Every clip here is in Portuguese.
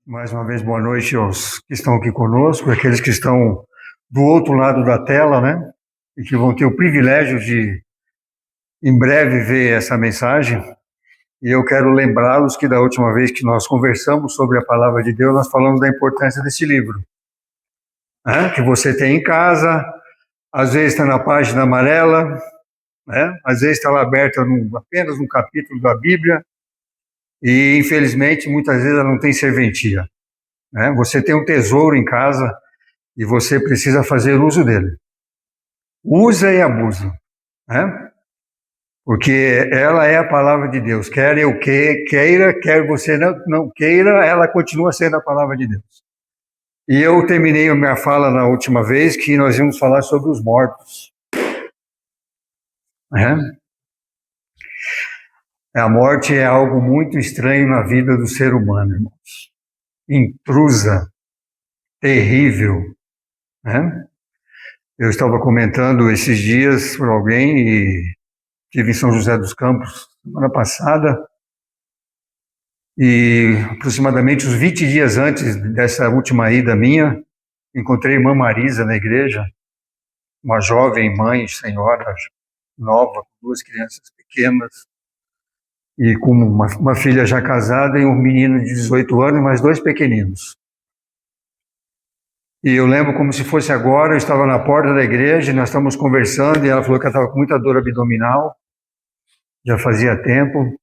Mais uma vez, boa noite aos que estão aqui conosco, aqueles que estão do outro lado da tela, né? E que vão ter o privilégio de, em breve, ver essa mensagem. E eu quero lembrá-los que da última vez que nós conversamos sobre a Palavra de Deus, nós falamos da importância desse livro, né? Que você tem em casa, às vezes está na página amarela, né? Às vezes está lá aberta apenas num capítulo da Bíblia, e infelizmente muitas vezes ela não tem serventia, né? Você tem um tesouro em casa e você precisa fazer uso dele. Usa e abusa, né? Porque ela é a palavra de Deus. Quer eu queira, quer você não queira, ela continua sendo a palavra de Deus. E eu terminei a minha fala na última vez que nós íamos falar sobre os mortos, né? A morte é algo muito estranho na vida do ser humano, irmãos. Intrusa, terrível, né? Eu estava comentando esses dias por alguém e estive em São José dos Campos semana passada e aproximadamente uns 20 dias antes dessa última ida minha, encontrei a irmã Marisa na igreja, uma jovem mãe, senhora nova, com duas crianças pequenas e com uma filha já casada e um menino de 18 anos, mais dois pequeninos. E eu lembro como se fosse agora, eu estava na porta da igreja, nós estávamos conversando e ela falou que ela estava com muita dor abdominal, já fazia tempo,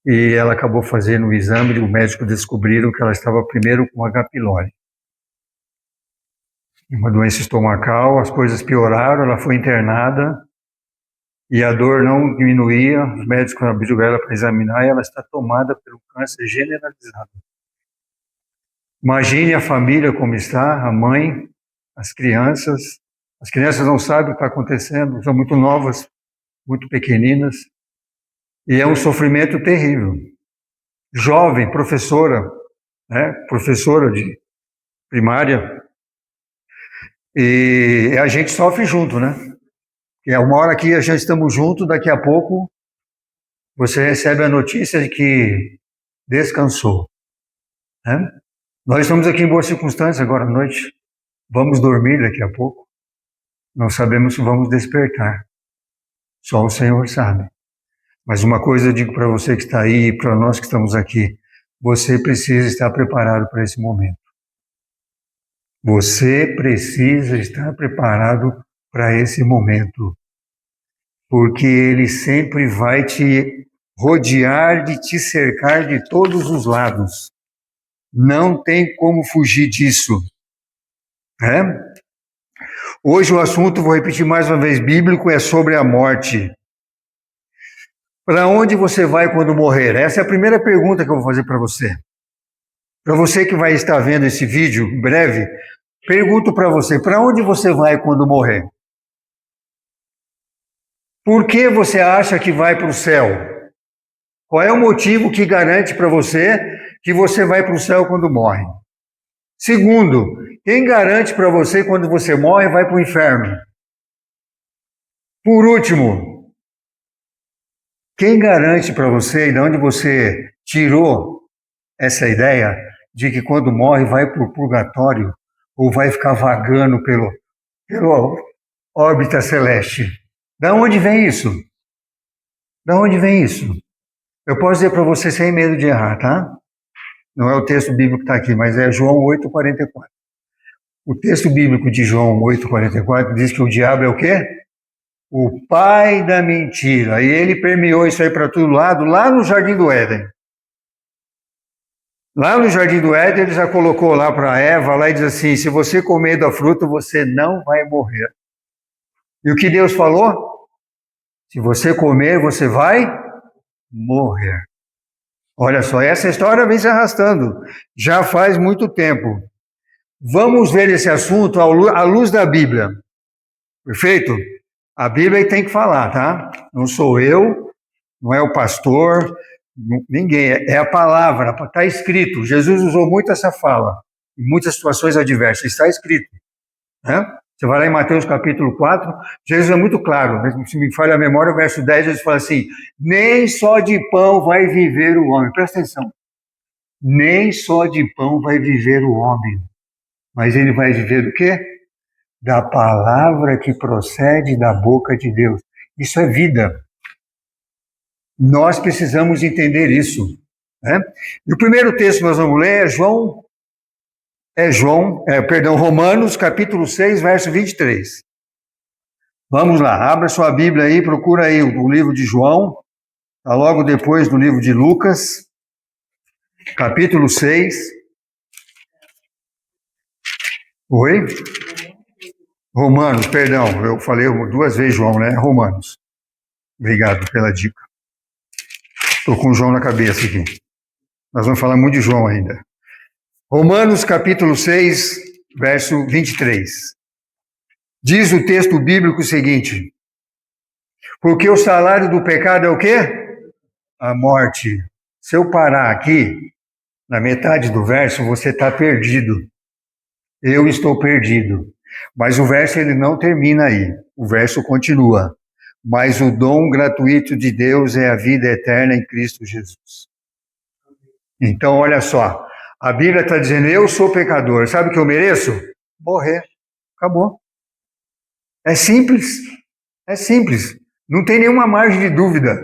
e ela acabou fazendo o exame e o médico descobriram que ela estava primeiro com H. pylori, uma doença estomacal, as coisas pioraram, ela foi internada e a dor não diminuía, os médicos abriram ela para examinar e ela está tomada pelo câncer generalizado. Imagine a família como está, a mãe, as crianças não sabem o que está acontecendo, são muito novas, muito pequeninas, e é um sofrimento terrível. Jovem, professora, né, professora de primária, e a gente sofre junto, né? E é uma hora que já estamos juntos, daqui a pouco você recebe a notícia de que descansou, né? Nós estamos aqui em boas circunstâncias agora à noite, vamos dormir daqui a pouco, não sabemos se vamos despertar, só o Senhor sabe. Mas uma coisa eu digo para você que está aí e para nós que estamos aqui, você precisa estar preparado para esse momento. Você precisa estar preparado para esse momento, porque Ele sempre vai te rodear, de te cercar de todos os lados. Não tem como fugir disso, né? Hoje o assunto, vou repetir mais uma vez, bíblico, é sobre a morte. Para onde você vai quando morrer? Essa é a primeira pergunta que eu vou fazer para você. Para você que vai estar vendo esse vídeo em breve, pergunto para você, para onde você vai quando morrer? Por que você acha que vai para o céu? Qual é o motivo que garante para você que você vai para o céu quando morre? Segundo, quem garante para você quando você morre vai para o inferno? Por último, quem garante para você e de onde você tirou essa ideia de que quando morre vai para o purgatório ou vai ficar vagando pela órbita celeste? Da onde vem isso? Da onde vem isso? Eu posso dizer para você sem medo de errar, tá? Não é o texto bíblico que está aqui, mas é João 8,44. O texto bíblico de João 8,44 diz que o diabo é o quê? O pai da mentira. E ele permeou isso aí para todo lado, lá no Jardim do Éden. Lá no Jardim do Éden, ele já colocou lá para Eva, lá e diz assim, se você comer da fruta, você não vai morrer. E o que Deus falou? Se você comer, você vai morrer. Olha só, essa história vem se arrastando, já faz muito tempo. Vamos ver esse assunto à luz da Bíblia, perfeito? A Bíblia tem que falar, tá? Não sou eu, não é o pastor, ninguém, é a palavra, está escrito. Jesus usou muito essa fala, em muitas situações adversas, está escrito, né? Você vai lá em Mateus capítulo 4, Jesus é muito claro, se me falha a memória, o verso 10, Jesus fala assim, nem só de pão vai viver o homem, presta atenção, Nem só de pão vai viver o homem, mas ele vai viver do quê? Da palavra que procede da boca de Deus. Isso é vida. Nós precisamos entender isso, né? E o primeiro texto que nós vamos ler Romanos, capítulo 6, verso 23. Vamos lá, abra sua Bíblia aí, procura aí o livro de João, está logo depois do livro de Lucas, capítulo 6. Oi? Romanos, perdão, eu falei 2 vezes João, né? Romanos. Obrigado pela dica. Estou com o João na cabeça aqui. Nós vamos falar muito de João ainda. Romanos, capítulo 6, verso 23. Diz o texto bíblico o seguinte: porque o salário do pecado é o quê? A morte. Se eu parar aqui, na metade do verso, você está perdido. Eu estou perdido. Mas o verso ele não termina aí. O verso continua. Mas o dom gratuito de Deus é a vida eterna em Cristo Jesus. Então, olha só. A Bíblia está dizendo, eu sou pecador. Sabe o que eu mereço? Morrer. Acabou. É simples. É simples. Não tem nenhuma margem de dúvida.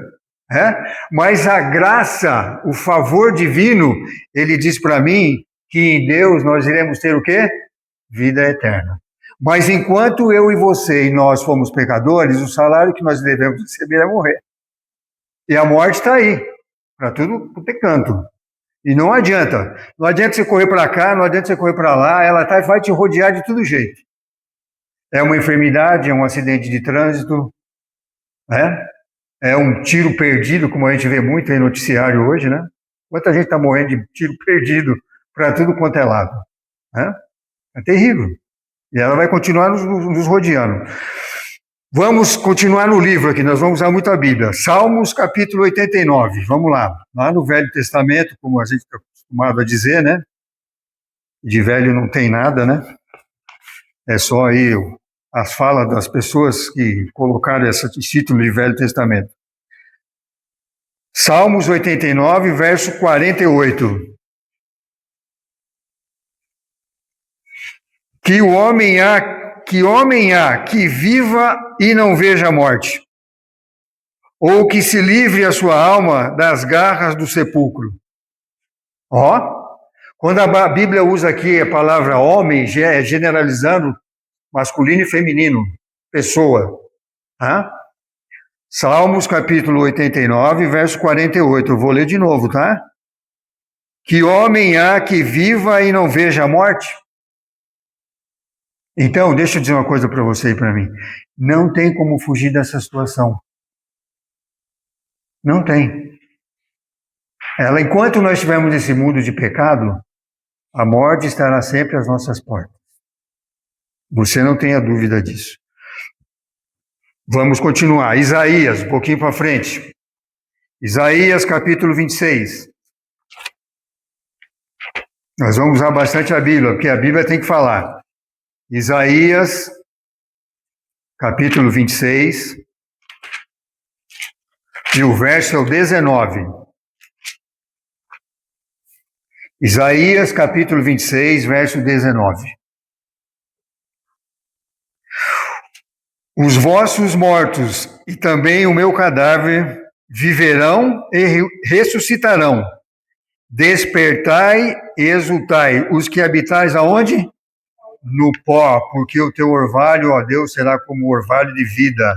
Mas a graça, o favor divino, ele diz para mim que em Deus nós iremos ter o quê? Vida eterna. Mas enquanto eu e você e nós fomos pecadores, o salário que nós devemos receber é morrer. E a morte está aí, para tudo quanto é canto. E não adianta você correr para cá, não adianta você correr para lá, ela vai te rodear de todo jeito. É uma enfermidade, é um acidente de trânsito, é um tiro perdido, como a gente vê muito em noticiário hoje, né? Quanta gente está morrendo de tiro perdido para tudo quanto é lado. É terrível. E ela vai continuar nos rodeando. Vamos continuar no livro aqui, nós vamos usar muito a Bíblia. Salmos, capítulo 89, vamos lá. Lá no Velho Testamento, como a gente está acostumado a dizer, né? De velho não tem nada, né? É só aí as falas das pessoas que colocaram esse título de Velho Testamento. Salmos 89, verso 48. Que homem há que viva e não veja a morte, ou que se livre a sua alma das garras do sepulcro. Quando a Bíblia usa aqui a palavra homem, é generalizando masculino e feminino, pessoa. Salmos capítulo 89, verso 48, eu vou ler de novo, tá? Que homem há que viva e não veja a morte? Então, deixa eu dizer uma coisa para você e para mim. Não tem como fugir dessa situação. Não tem. Enquanto nós estivermos nesse mundo de pecado, a morte estará sempre às nossas portas. Você não tenha dúvida disso. Vamos continuar. Isaías, um pouquinho para frente. Isaías, capítulo 26. Nós vamos usar bastante a Bíblia, porque a Bíblia tem que falar. Isaías, capítulo 26, e o verso é o 19. Isaías, capítulo 26, verso 19. Os vossos mortos e também o meu cadáver viverão e ressuscitarão. Despertai e exultai, os que habitais aonde? No pó, porque o teu orvalho, ó Deus, será como o orvalho de vida,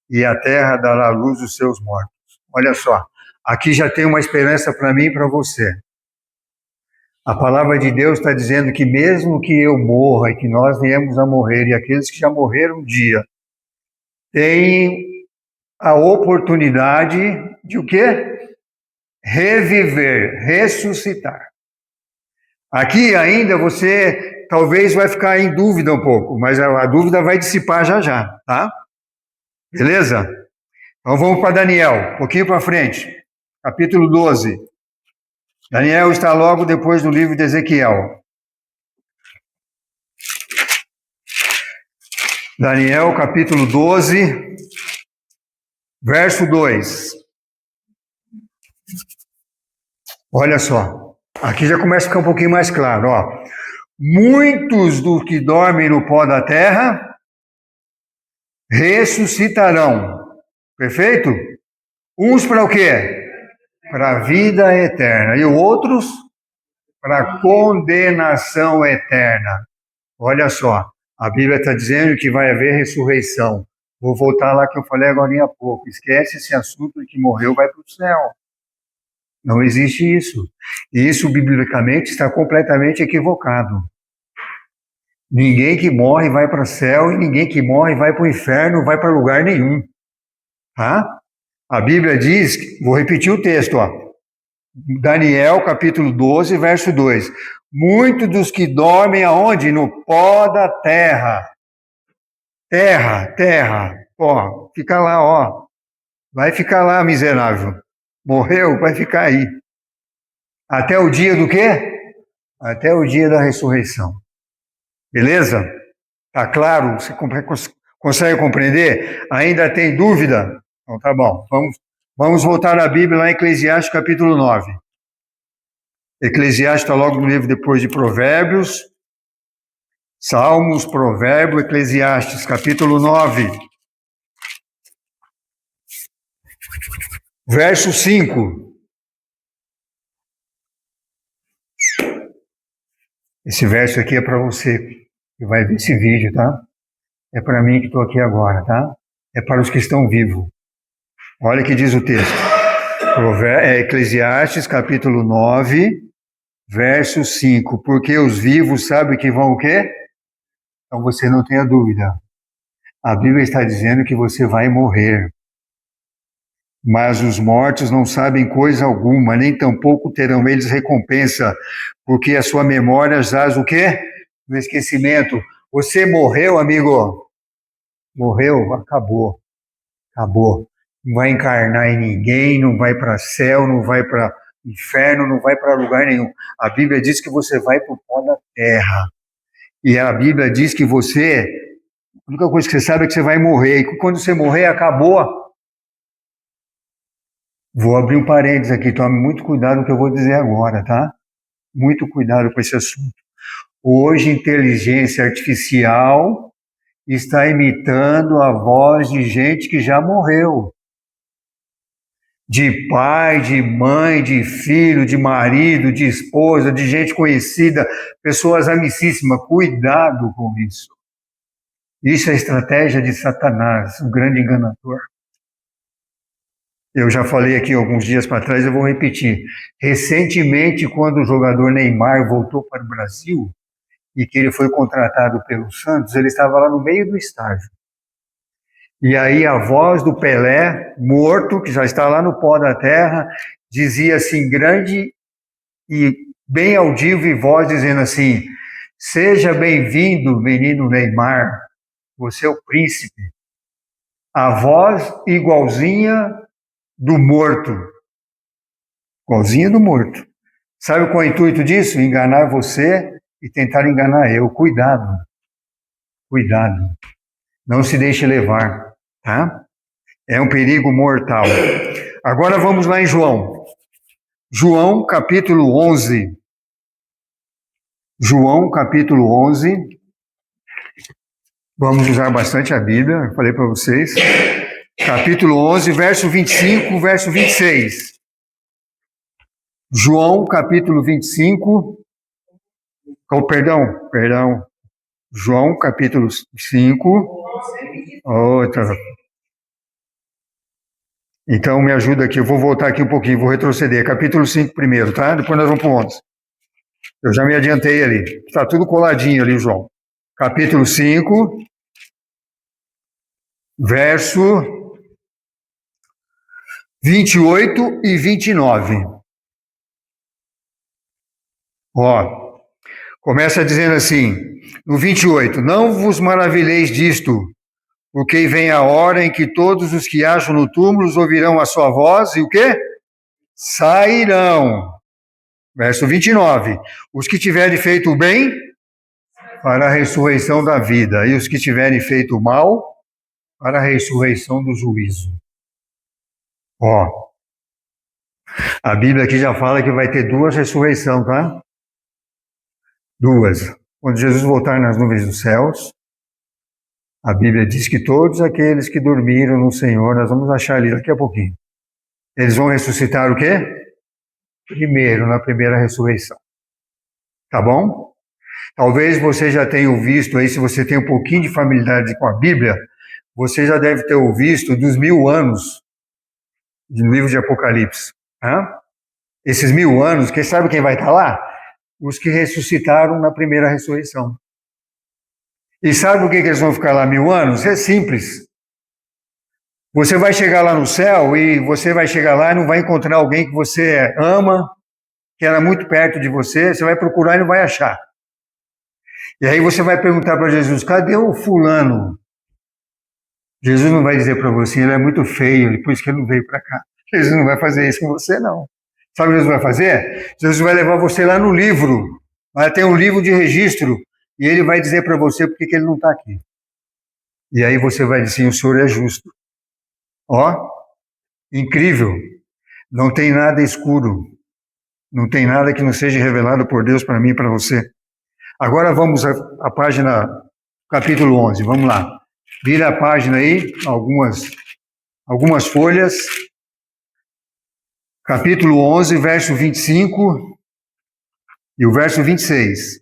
e a terra dará luz aos seus mortos. Olha só, aqui já tem uma esperança para mim e para você. A palavra de Deus está dizendo que mesmo que eu morra e que nós viemos a morrer, e aqueles que já morreram um dia, têm a oportunidade de o quê? Reviver, ressuscitar. Aqui ainda você talvez vai ficar em dúvida um pouco, mas a dúvida vai dissipar já, tá? Beleza? Então vamos para Daniel, um pouquinho para frente, capítulo 12. Daniel está logo depois do livro de Ezequiel. Daniel, capítulo 12, verso 2. Olha só. Aqui já começa a ficar um pouquinho mais claro, ó. Muitos dos que dormem no pó da terra ressuscitarão. Perfeito? Uns para o quê? Para a vida eterna. E outros para a condenação eterna. Olha só, a Bíblia está dizendo que vai haver ressurreição. Vou voltar lá que eu falei agora há pouco. Esquece esse assunto de que morreu vai para o céu. Não existe isso. E isso, biblicamente, está completamente equivocado. Ninguém que morre vai para o céu e ninguém que morre vai para o inferno, vai para lugar nenhum. Tá? A Bíblia diz, vou repetir o texto, ó. Daniel, capítulo 12, verso 2. Muitos dos que dormem aonde? No pó da terra. Terra. Ó, fica lá, ó. Vai ficar lá, miserável. Morreu, vai ficar aí. Até o dia do quê? Até o dia da ressurreição. Beleza? Tá claro? Você consegue compreender? Ainda tem dúvida? Então tá bom. Vamos voltar à Bíblia lá em Eclesiastes capítulo 9. Eclesiastes está logo no livro depois de Provérbios. Salmos, Provérbio, Eclesiastes capítulo 9. Verso 5. Esse verso aqui é para você que vai ver esse vídeo, tá? É para mim que estou aqui agora, tá? É para os que estão vivos. Olha o que diz o texto. Eclesiastes, capítulo 9, verso 5. Porque os vivos sabem que vão o quê? Então você não tenha dúvida. A Bíblia está dizendo que você vai morrer. Mas os mortos não sabem coisa alguma, nem tampouco terão eles recompensa, porque a sua memória jaz o quê? No esquecimento. Você morreu, amigo? Morreu, acabou. Não vai encarnar em ninguém, não vai para céu, não vai para inferno, não vai para lugar nenhum. A Bíblia diz que você vai para o pó da terra. E a Bíblia diz que você, a única coisa que você sabe é que você vai morrer. E quando você morrer, acabou. Vou abrir um parênteses aqui, tome muito cuidado com o que eu vou dizer agora, tá? Muito cuidado com esse assunto. Hoje, inteligência artificial está imitando a voz de gente que já morreu. De pai, de mãe, de filho, de marido, de esposa, de gente conhecida, pessoas amicíssimas. Cuidado com isso. Isso é estratégia de Satanás, um grande enganador. Eu já falei aqui alguns dias para trás, eu vou repetir. Recentemente, quando o jogador Neymar voltou para o Brasil e que ele foi contratado pelo Santos, ele estava lá no meio do estádio. E aí a voz do Pelé, morto, que já está lá no pó da terra, dizia assim, grande e bem audível e voz dizendo assim, seja bem-vindo, menino Neymar, você é o príncipe. A voz igualzinha do morto. Igualzinha do morto. Sabe qual é o intuito disso? Enganar você e tentar enganar eu. Cuidado. Não se deixe levar, tá? É um perigo mortal. Agora vamos lá em João. João, capítulo 11. João, capítulo 11. Vamos usar bastante a Bíblia, eu falei para vocês. Capítulo 11, verso 25, verso 26. João, capítulo 25. Oh, perdão. João, capítulo 5. Outra. Então, me ajuda aqui, eu vou voltar aqui um pouquinho, vou retroceder. Capítulo 5 primeiro, tá? Depois nós vamos para o 11. Eu já me adiantei ali. Está tudo coladinho ali, João. Capítulo 5, verso 28 e 29. Ó, começa dizendo assim, no 28, não vos maravilheis disto, porque vem a hora em que todos os que acham no túmulo ouvirão a sua voz e o quê? Sairão. Verso 29, os que tiverem feito o bem, para a ressurreição da vida, e os que tiverem feito o mal, para a ressurreição do juízo. Ó, A Bíblia aqui já fala que vai ter duas ressurreições, tá? Duas. Quando Jesus voltar nas nuvens dos céus, a Bíblia diz que todos aqueles que dormiram no Senhor, nós vamos achar ali daqui a pouquinho, eles vão ressuscitar o quê? Primeiro, na primeira ressurreição. Tá bom? Talvez você já tenha visto aí, se você tem um pouquinho de familiaridade com a Bíblia, você já deve ter visto dos 1000 anos do livro de Apocalipse. Tá? Esses 1000 anos, quem sabe quem vai estar lá? Os que ressuscitaram na primeira ressurreição. E sabe por que eles vão ficar lá 1000 anos? É simples. Você vai chegar lá no céu e você vai chegar lá e não vai encontrar alguém que você ama, que era muito perto de você, você vai procurar e não vai achar. E aí você vai perguntar para Jesus, cadê o fulano? Jesus não vai dizer para você, ele é muito feio, e por isso que ele não veio para cá. Jesus não vai fazer isso com você, não. Sabe o que Jesus vai fazer? Jesus vai levar você lá no livro, vai ter um livro de registro, e ele vai dizer para você por que ele não está aqui. E aí você vai dizer, o Senhor é justo. Ó, incrível. Não tem nada escuro. Não tem nada que não seja revelado por Deus para mim e para você. Agora vamos à página, capítulo 11, vamos lá. Vira a página aí, algumas folhas. Capítulo 11, verso 25 e o verso 26.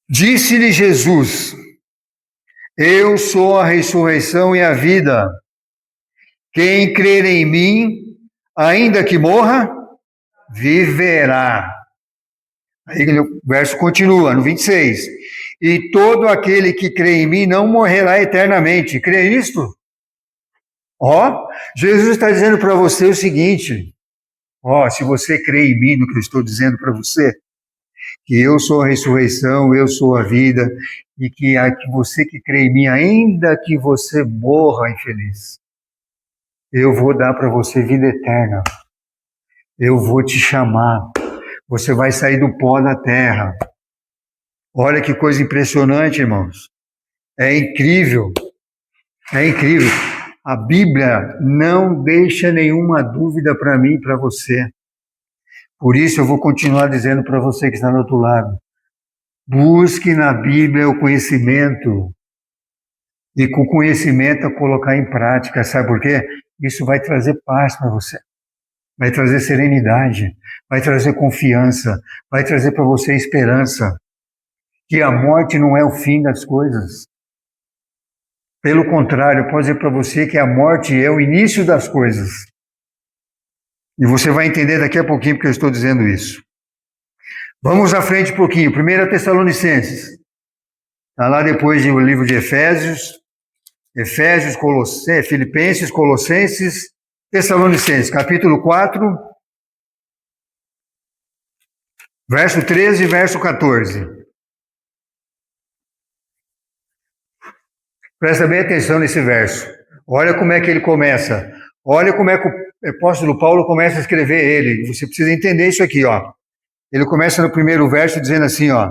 Disse-lhe Jesus, eu sou a ressurreição e a vida. Quem crer em mim, ainda que morra, viverá. Aí o verso continua, no 26. E todo aquele que crê em mim não morrerá eternamente. Crê nisto? Ó, Jesus está dizendo para você o seguinte, ó, se você crê em mim no que eu estou dizendo para você, que eu sou a ressurreição, eu sou a vida, e que você que crê em mim, ainda que você morra infeliz, eu vou dar para você vida eterna. Eu vou te chamar. Você vai sair do pó da terra. Olha que coisa impressionante, irmãos. É incrível. É incrível. A Bíblia não deixa nenhuma dúvida para mim e para você. Por isso eu vou continuar dizendo para você que está do outro lado. Busque na Bíblia o conhecimento. E com o conhecimento colocar em prática. Sabe por quê? Isso vai trazer paz para você. Vai trazer serenidade. Vai trazer confiança. Vai trazer para você esperança. Que a morte não é o fim das coisas. Pelo contrário, eu posso dizer para você que a morte é o início das coisas. E você vai entender daqui a pouquinho porque eu estou dizendo isso. Vamos à frente um pouquinho. 1 Tessalonicenses. Está lá depois do livro de Efésios, Filipenses, Colossenses, Tessalonicenses, capítulo 4, verso 13 e verso 14. Presta bem atenção nesse verso. Olha como é que ele começa. Olha como é que o apóstolo Paulo começa a escrever ele. Você precisa entender isso aqui, ó. Ele começa no primeiro verso dizendo assim, ó.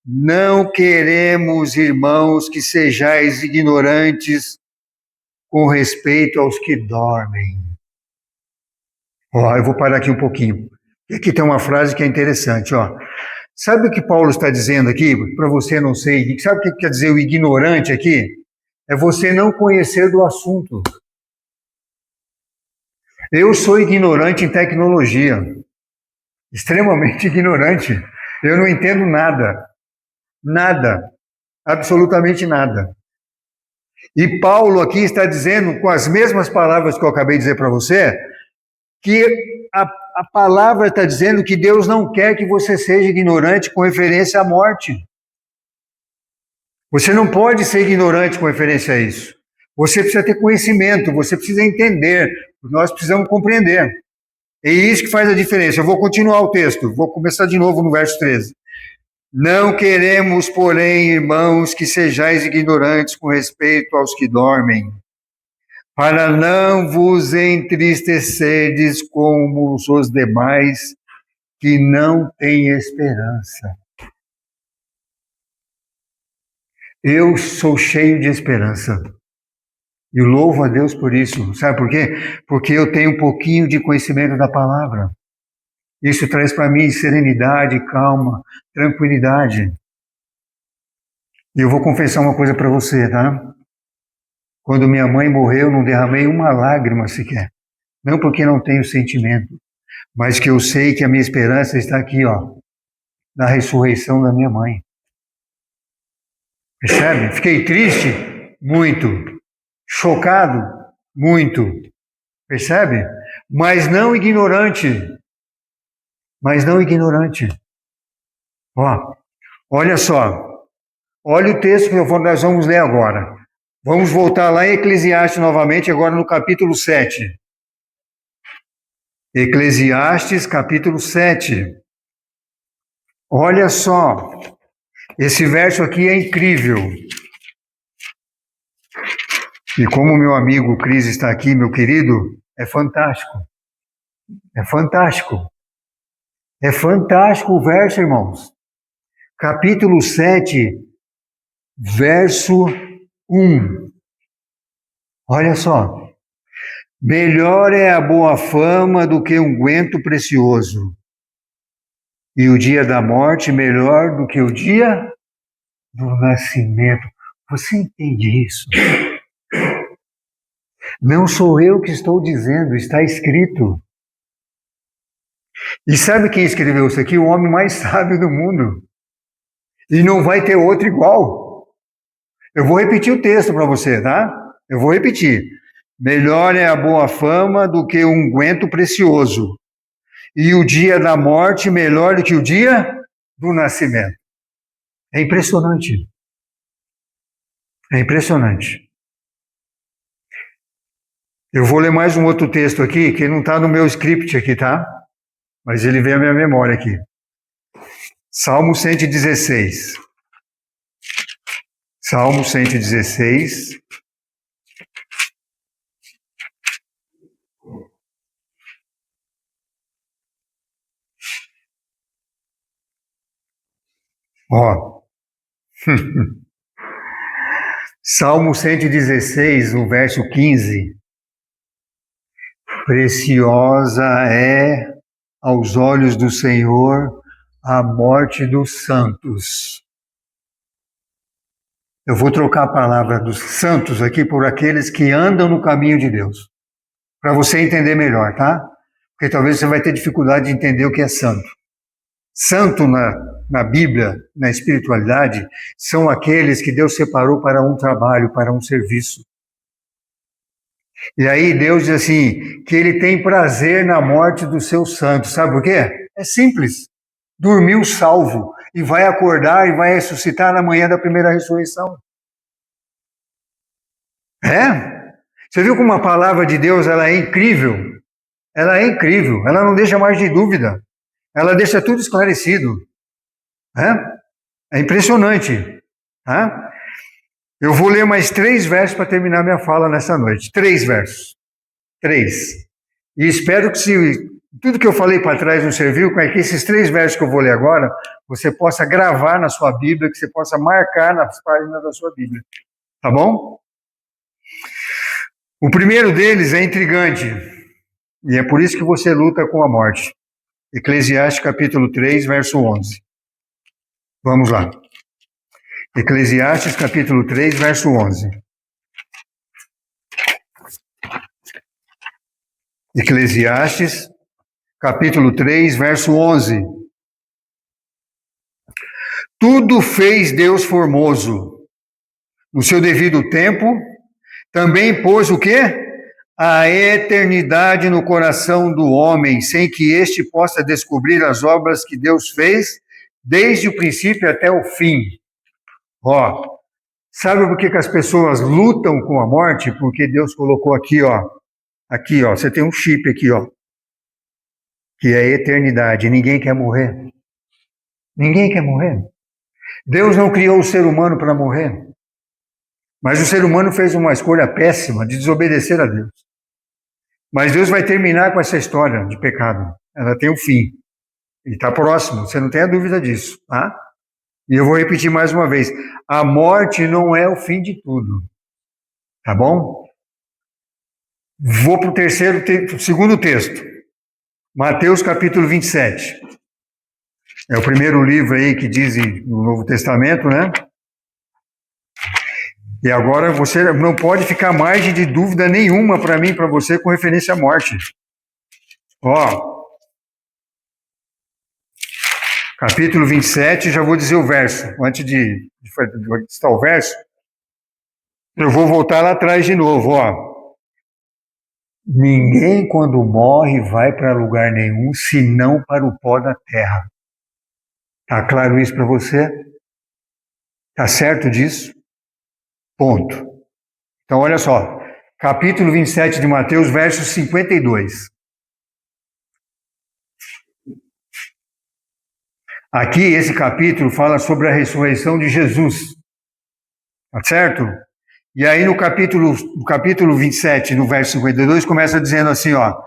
Não queremos, irmãos, que sejais ignorantes com respeito aos que dormem. Ó, eu vou parar aqui um pouquinho. E aqui tem uma frase que é interessante, ó. Sabe o que Paulo está dizendo aqui? Para você não ser, sabe o que quer dizer o ignorante aqui? É você não conhecer do assunto. Eu sou ignorante em tecnologia, extremamente ignorante. Eu não entendo nada, nada, absolutamente nada. E Paulo aqui está dizendo, com as mesmas palavras que eu acabei de dizer para você, que a palavra está dizendo que Deus não quer que você seja ignorante com referência à morte. Você não pode ser ignorante com referência a isso. Você precisa ter conhecimento, você precisa entender, nós precisamos compreender. É isso que faz a diferença. Eu vou continuar o texto, vou começar de novo no verso 13. Não queremos, porém, irmãos, que sejais ignorantes com respeito aos que dormem, para não vos entristecerdes como os demais que não têm esperança. Eu sou cheio de esperança. E louvo a Deus por isso. Sabe por quê? Porque eu tenho um pouquinho de conhecimento da palavra. Isso traz para mim serenidade, calma, tranquilidade. E eu vou confessar uma coisa para você, tá? Quando minha mãe morreu, eu não derramei uma lágrima sequer. Não porque não tenho sentimento, mas que eu sei que a minha esperança está aqui, ó, na ressurreição da minha mãe. Percebe? Fiquei triste? Muito. Chocado? Muito. Percebe? Mas não ignorante. Mas não ignorante. Ó, olha só. Olha o texto que nós vamos ler agora. Vamos voltar lá em Eclesiastes novamente, agora no capítulo 7. Eclesiastes, capítulo 7. Olha só. Esse verso aqui é incrível. E como meu amigo Cris está aqui, meu querido, é fantástico. É fantástico. É fantástico o verso, irmãos. Capítulo 7, verso 1. Olha só. Melhor é a boa fama do que um unguento precioso. E o dia da morte melhor do que o dia do nascimento. Você entende isso? Não sou eu que estou dizendo, está escrito. E sabe quem escreveu isso aqui? O homem mais sábio do mundo. E não vai ter outro igual. Eu vou repetir o texto para você, tá? Eu vou repetir. Melhor é a boa fama do que um unguento precioso. E o dia da morte melhor do que o dia do nascimento. É impressionante. É impressionante. Eu vou ler mais um outro texto aqui, que não está no meu script aqui, tá? Mas ele veio à minha memória aqui. Salmo 116. Salmo 116. Ó. Salmo 116, no verso 15. Preciosa é aos olhos do Senhor a morte dos santos. Eu vou trocar a palavra dos santos aqui por aqueles que andam no caminho de Deus. Para você entender melhor, tá? Porque talvez você vai ter dificuldade de entender o que é santo. Santo na Bíblia, na espiritualidade, são aqueles que Deus separou para um trabalho, para um serviço. E aí Deus diz assim, que Ele tem prazer na morte dos seus santos. Sabe por quê? É simples. Dormiu salvo e vai acordar e vai ressuscitar na manhã da primeira ressurreição. É? Você viu como a palavra de Deus ela é incrível? Ela é incrível, ela não deixa mais de dúvida. Ela deixa tudo esclarecido. É impressionante. Tá? Eu vou ler mais 3 versos para terminar minha fala nessa noite. 3 versos. 3. E espero que se tudo que eu falei para trás não serviu, que esses 3 versos que eu vou ler agora, você possa gravar na sua Bíblia, que você possa marcar nas páginas da sua Bíblia. Tá bom? O primeiro deles é intrigante. E é por isso que você luta com a morte. Eclesiastes capítulo 3, verso 11. Vamos lá. Eclesiastes capítulo 3, verso 11. Eclesiastes capítulo 3, verso 11. Tudo fez Deus formoso. No seu devido tempo, também pôs o quê? A eternidade no coração do homem, sem que este possa descobrir as obras que Deus fez, desde o princípio até o fim. Ó, sabe por que as pessoas lutam com a morte? Porque Deus colocou aqui, ó, você tem um chip aqui, ó, que é a eternidade. Ninguém quer morrer. Ninguém quer morrer. Deus não criou o ser humano para morrer. Mas o ser humano fez uma escolha péssima de desobedecer a Deus. Mas Deus vai terminar com essa história de pecado. Ela tem um fim. Ele está próximo, você não tenha dúvida disso, tá? E eu vou repetir mais uma vez. A morte não é o fim de tudo. Tá bom? Vou para o segundo texto. Mateus capítulo 27. É o primeiro livro aí que diz no Novo Testamento, né? E agora você não pode ficar margem de dúvida nenhuma para mim, para você, com referência à morte. Ó, capítulo 27, já vou dizer o verso. Antes de citar o verso, eu vou voltar lá atrás de novo, ó. Ninguém, quando morre, vai para lugar nenhum, senão para o pó da terra. Tá claro isso para você? Tá certo disso? Ponto. Então, olha só. Capítulo 27 de Mateus, verso 52. Aqui, esse capítulo fala sobre a ressurreição de Jesus. Tá certo? E aí, no capítulo 27, no verso 52, começa dizendo assim, ó.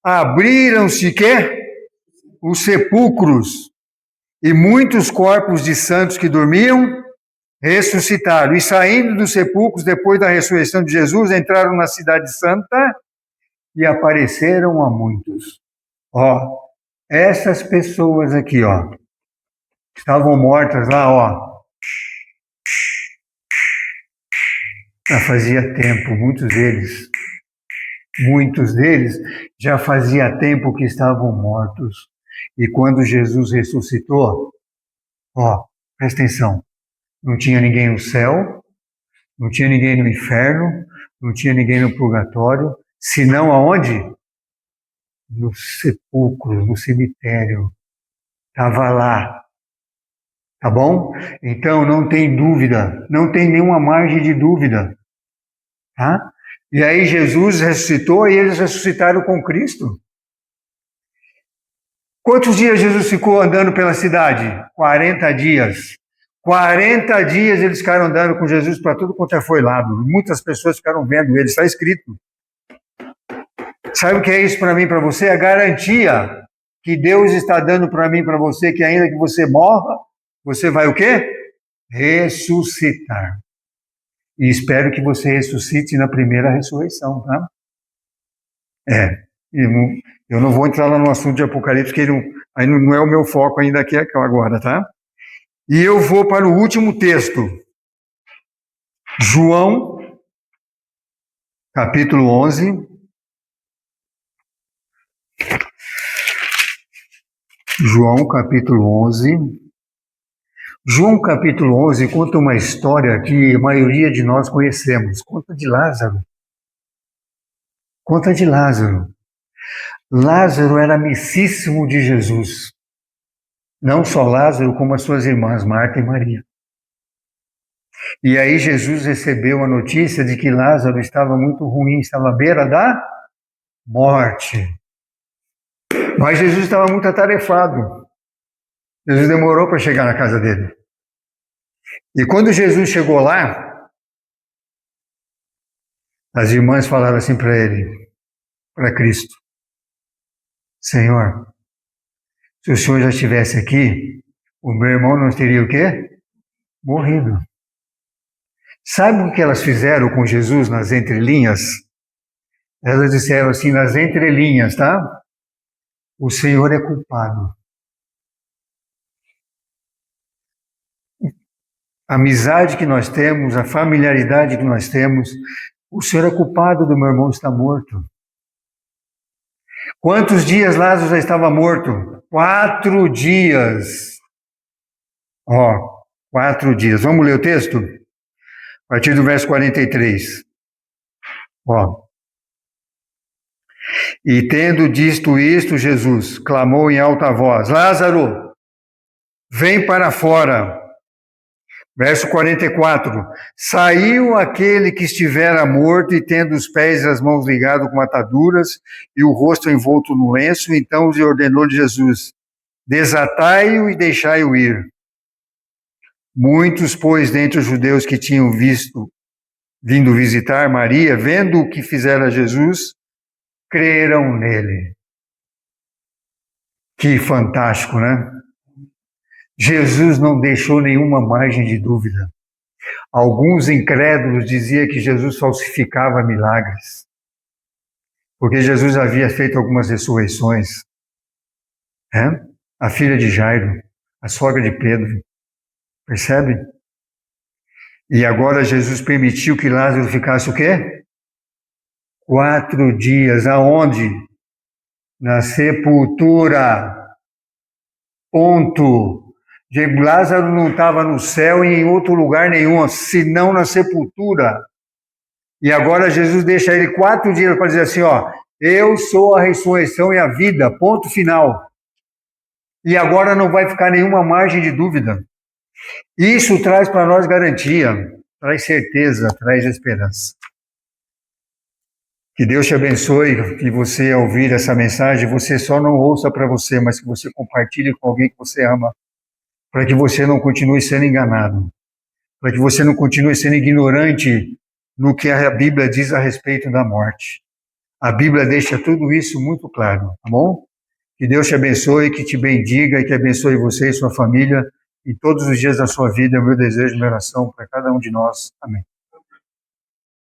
Abriram-se, quê? Os sepulcros, e muitos corpos de santos que dormiam ressuscitaram. E saindo dos sepulcros, depois da ressurreição de Jesus, entraram na cidade santa e apareceram a muitos. Ó, essas pessoas aqui, ó, estavam mortas lá, ó. Já fazia tempo, muitos deles já fazia tempo que estavam mortos. E quando Jesus ressuscitou, ó, presta atenção, não tinha ninguém no céu, não tinha ninguém no inferno, não tinha ninguém no purgatório, senão aonde? No sepulcro, no cemitério. Estava lá. Tá bom? Então não tem dúvida, não tem nenhuma margem de dúvida. Tá? E aí Jesus ressuscitou e eles ressuscitaram com Cristo. Quantos dias Jesus ficou andando pela cidade? 40 dias. 40 dias eles ficaram andando com Jesus para tudo quanto foi lado. Muitas pessoas ficaram vendo ele, está escrito. Sabe o que é isso para mim e para você? A garantia que Deus está dando para mim e para você, que ainda que você morra, você vai o quê? Ressuscitar. E espero que você ressuscite na primeira ressurreição, tá? Eu não vou entrar lá no assunto de Apocalipse, que aí não é o meu foco ainda aqui agora, tá? E eu vou para o último texto. João, capítulo 11. João, capítulo 11. João, capítulo 11, conta uma história que a maioria de nós conhecemos. Conta de Lázaro. Conta de Lázaro. Lázaro era amicíssimo de Jesus. Não só Lázaro, como as suas irmãs, Marta e Maria. E aí Jesus recebeu a notícia de que Lázaro estava muito ruim, estava à beira da morte. Mas Jesus estava muito atarefado. Jesus demorou para chegar na casa dele. E quando Jesus chegou lá, as irmãs falaram assim para ele, para Cristo: Senhor, se o Senhor já estivesse aqui, o meu irmão não teria o quê? Morrido. Sabe o que elas fizeram com Jesus nas entrelinhas? Elas disseram assim, nas entrelinhas, tá? O Senhor é culpado. A amizade que nós temos, a familiaridade que nós temos, o Senhor é culpado do meu irmão estar morto. Quantos dias Lázaro já estava morto? 4 dias. Ó, 4 dias. Vamos ler o texto? A partir do verso 43. Ó. E tendo dito isto, Jesus clamou em alta voz: Lázaro, vem para fora. Verso 44. Saiu aquele que estivera morto e tendo os pés e as mãos ligados com ataduras e o rosto envolto no lenço, então lhe ordenou Jesus: desatai-o e deixai-o ir. Muitos, pois, dentre os judeus que tinham vindo visitar Maria, vendo o que fizera Jesus, creram nele. Que fantástico, né? Jesus não deixou nenhuma margem de dúvida. Alguns incrédulos diziam que Jesus falsificava milagres. Porque Jesus havia feito algumas ressurreições. A filha de Jairo, a sogra de Pedro, percebe? E agora Jesus permitiu que Lázaro ficasse o quê? 4 dias. Aonde? Na sepultura. Ponto. Lázaro não estava no céu e em outro lugar nenhum, senão na sepultura. E agora Jesus deixa ele 4 dias para dizer assim, ó, eu sou a ressurreição e a vida, ponto final. E agora não vai ficar nenhuma margem de dúvida. Isso traz para nós garantia, traz certeza, traz esperança. Que Deus te abençoe, que você, ao ouvir essa mensagem, você só não ouça para você, mas que você compartilhe com alguém que você ama, para que você não continue sendo enganado, para que você não continue sendo ignorante no que a Bíblia diz a respeito da morte. A Bíblia deixa tudo isso muito claro, tá bom? Que Deus te abençoe, que te bendiga e que abençoe você e sua família em todos os dias da sua vida. É o meu desejo, minha oração para cada um de nós. Amém.